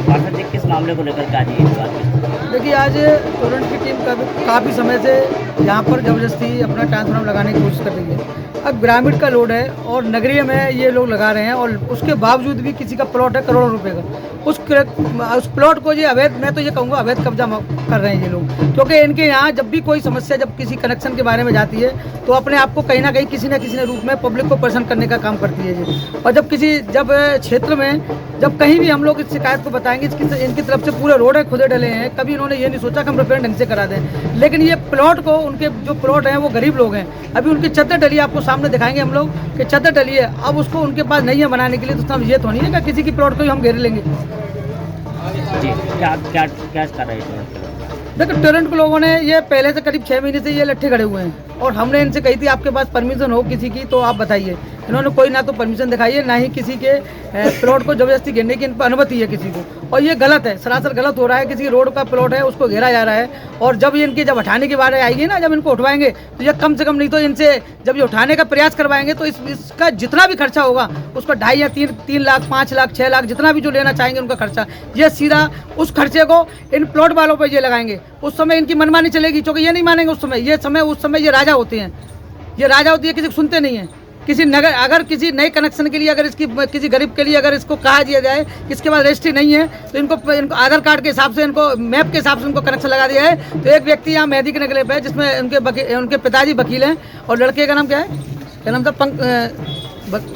पार्षद जी किस मामले को लेकर के आज ये विवाद? देखिए, आज टोरेंट की टीम काफ़ी समय से यहाँ पर ज़बरदस्ती अपना ट्रांसफार्मर लगाने की कोशिश कर रही है। अब ग्रामीण का लोड है और नगरीय में ये लोग लगा रहे हैं और उसके बावजूद भी किसी का प्लॉट है करोड़ों रुपए का, उस प्लॉट को ये अवैध, मैं तो ये कहूँगा अवैध कब्जा कर रहे हैं ये लोग। क्योंकि इनके यहाँ जब भी कोई समस्या, जब किसी कनेक्शन के बारे में जाती है तो अपने आप को कहीं ना कहीं किसी न किसी रूप में पब्लिक को परेशान करने का काम करती है ये। और जब क्षेत्र में जब कहीं भी हम लोग इस शिकायत को बताएंगे, इनकी तरफ से पूरे रोड है खुदे डले हैं, कभी इन्होंने ये नहीं सोचा कि हम रिपेयर ढंग से करा दें। लेकिन ये प्लॉट को, उनके जो प्लॉट हैं वो गरीब लोग हैं, अभी उनकी चद्दर डली, आपको सामने दिखाएंगे हम लोग कि चद्दर डली है। अब उसको उनके पास नहीं है बनाने के लिए, तो ये तो नहीं है कि किसी की प्लॉट को ही हम घेर लेंगे। जी, क्या क्या क्या कर रहे हैं? देखो, टोरेंट के लोगों ने ये पहले से करीब 6 महीने से ये लट्ठे खड़े हुए हैं और हमने इनसे कही थी आपके पास परमिशन हो किसी की तो आप बताइए। इन्होंने कोई ना तो परमिशन दिखाई है, ना ही किसी के प्लॉट को जबरदस्ती घेरने की इन पर अनुमति है किसी को, और ये गलत है, सरासर गलत हो रहा है। किसी रोड का प्लॉट है उसको घेरा जा रहा है, और जब जब हटाने की बारी आएगी ना, जब इनको उठवाएंगे तो ये कम से कम नहीं तो इनसे जब ये उठाने का प्रयास करवाएंगे तो इसका जितना भी खर्चा होगा उसका 2.5 या 3 लाख 5 लाख 6 लाख जितना भी जो लेना चाहेंगे उनका खर्चा, ये सीधा उस खर्चे को इन प्लॉट वालों पर ये लगाएंगे। उस समय इनकी मनमानी चलेगी, क्योंकि ये नहीं मानेंगे उस समय ये राजा होते हैं, ये राजा होती है, किसी को सुनते नहीं है। किसी नगर, अगर किसी नए कनेक्शन के लिए अगर किसी गरीब के लिए अगर इसको कहा दिया जाए इसके बाद रजिस्ट्री नहीं है तो इनको आधार कार्ड के हिसाब से, इनको मैप के हिसाब से इनको कनेक्शन लगा दिया है। तो एक व्यक्ति यहाँ मेहदी के नगले पे है जिसमें उनके पिताजी वकील हैं, और लड़के का नाम क्या है, क्या नाम था,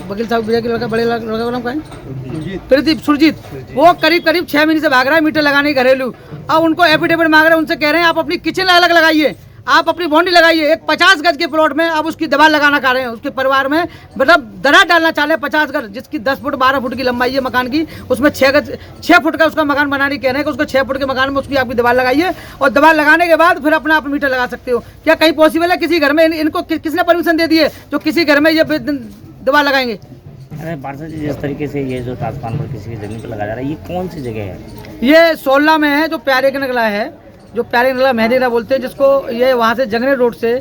वकील साहब भैया के लड़का, बड़े लड़का का नाम क्या है, प्रदीप सुरजीत। वो करीब 6 महीने से भाग रहा है मीटर लगाने घरेलू। अब उनको एफिडेविट मांग रहे हैं, उनसे कह रहे हैं आप अपनी किचन अलग लगाइए, आप अपनी बाउंड्री लगाइए। एक 50 गज के प्लॉट में अब उसकी दीवार लगाना चाह रहे हैं, उसके परिवार में मतलब दरार डालना चाह रहे हैं 50 गज, जिसकी 10 फुट 12 फुट की लंबाई है मकान की, उसमें 6 फुट का उसका मकान बनाने कह रहे हैं कि उसको 6 फुट के मकान में उसकी आपकी दीवार लगाइए, और दीवार लगाने के बाद फिर अपना आप मीटर लगा सकते हो। क्या कहीं पॉसिबल है किसी घर में इनको किसने परमिशन दे दी है जो किसी घर में ये दीवार लगाएंगे? अरे पार्षद जी, जिस तरीके से ये जो ट्रांसफार्मर किसी की जमीन पर लगाया जा रहा है, ये कौन सी जगह है? ये 16 में है, जो प्यारे के नगला है, जो प्यारे नगला मेहदीरा बोलते हैं जिसको, ये वहाँ से जंगने रोड से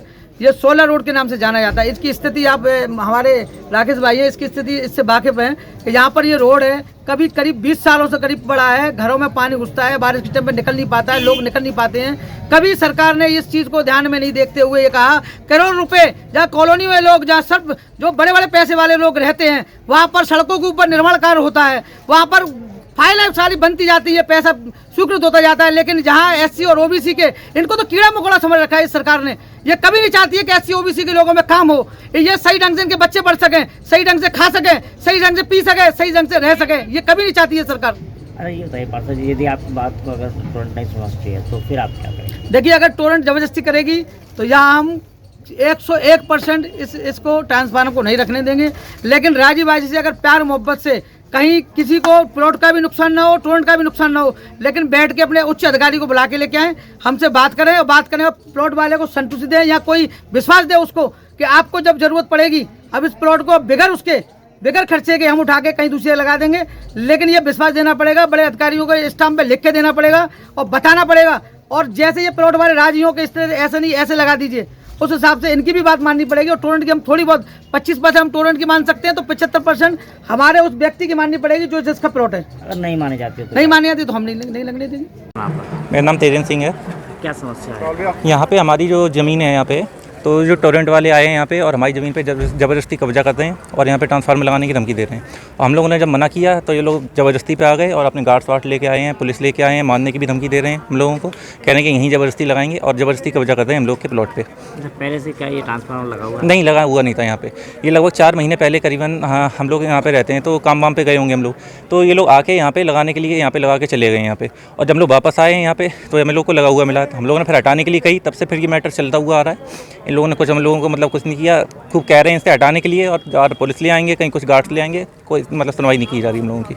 ये 16 रोड के नाम से जाना जाता है। इसकी स्थिति आप हमारे राकेश भाई है, इसकी स्थिति इससे वाकिफ है कि यहाँ पर ये रोड है कभी करीब 20 सालों से करीब पड़ा है, घरों में पानी घुसता है, बारिश के टाइम में निकल नहीं पाता है, लोग निकल नहीं पाते हैं। कभी सरकार ने इस चीज़ को ध्यान में नहीं देखते हुए ये कहा करोड़ रुपए, जहाँ कॉलोनी में लोग, जहाँ सब जो बड़े बड़े पैसे वाले लोग रहते हैं वहाँ पर सड़कों के ऊपर निर्माण कार्य होता है, वहाँ पर फाइलें सारी बनती जाती है, पैसा स्वीकृत होता जाता है। लेकिन जहाँ एससी और ओबीसी के, इनको तो कीड़ा मकोड़ा समझ रखा है इस सरकार ने। ये कभी नहीं चाहती है कि एससी ओबीसी के लोगों में काम हो, ये सही ढंग से इनके बच्चे पढ़ सकें, सही ढंग से खा सकें, सही ढंग से पी सकें, सही ढंग से रह सकें, ये कभी नहीं चाहती है सरकार। अरे ये बताइए पार्षद जी, यदि आपकी बात को अगर टोरेंट नहीं समझती है तो फिर आप क्या करेंगे? देखिए, अगर टोरेंट जबरदस्ती करेगी तो यहाँ हम 101% इसको ट्रांसफार्मर को नहीं रखने देंगे। लेकिन राजीबाजी से, अगर प्यार मोहब्बत से कहीं किसी को प्लॉट का भी नुकसान ना हो, टोरेंट का भी नुकसान ना हो, लेकिन बैठ के अपने उच्च अधिकारी को बुला के लेके आए, हमसे बात करें, और बात करने में प्लॉट वाले को संतुष्टि दें या कोई विश्वास दे उसको कि आपको जब जरूरत पड़ेगी अब इस प्लॉट को बगैर खर्चे के हम उठा के कहीं दूसरे लगा देंगे। लेकिन ये विश्वास देना पड़ेगा, बड़े अधिकारियों को स्टाम्प पे लिख के देना पड़ेगा और बताना पड़ेगा। और जैसे ये प्लॉट वाले राजियों के इस तरह ऐसे नहीं, ऐसे लगा दीजिए, उस हिसाब से इनकी भी बात माननी पड़ेगी। और टोरेंट की हम थोड़ी बहुत 25% हम टोरेंट की मान सकते हैं, तो 75% हमारे उस व्यक्ति की माननी पड़ेगी जो जिसका प्लॉट है। अगर नहीं माने जाते तो नहीं मानी जाती तो हम नहीं लगने देंगे। मेरा नाम तेजन सिंह है। क्या समस्या है? यहाँ पे हमारी जो ज़मीन है, यहाँ पे तो जो टोरेंट वाले आए हैं यहाँ पे और हमारी ज़मीन पे ज़बरदस्ती कब्जा करते हैं और यहाँ पे ट्रांसफार्मर लगाने की धमकी दे रहे हैं। और हम लोगों ने जब मना किया तो ये लोग ज़बरदस्ती पे आ गए और अपने गार्ड्स वार्ड लेके आए हैं, पुलिस लेके आए हैं, मारने की भी धमकी दे रहे हैं हम लोगों को, कह रहे हैं कि यहीं ज़बरदस्ती लगाएंगे और ज़बरदस्ती कब्जा करते हैं हम लोग के प्लॉट पे। पहले से क्या ये ट्रांसफार्मर लगा हुआ? नहीं, लगा हुआ नहीं था यहाँ पे। ये लगभग 4 महीने पहले करीबन, हाँ, हम लोग यहाँ पे रहते हैं तो काम वाम पे गए होंगे हम लोग, तो ये लोग आके यहाँ पे लगाने के लिए यहाँ पे लगा के चले गए यहाँ पे। और जब हम लोग वापस आए हैं यहाँ पे तो हम लोग को लगा हुआ मिला, हम लोगों ने फिर हटाने के लिए कही, तब से फिर ये मैटर चलता हुआ आ रहा है। इन लोगों ने कुछ हम लोगों को मतलब कुछ नहीं किया, खूब कह रहे हैं इससे हटाने के लिए, और पुलिस ले आएंगे, कहीं कुछ गार्ड्स ले आएंगे, कोई मतलब सुनवाई नहीं की जा रही हम लोगों की।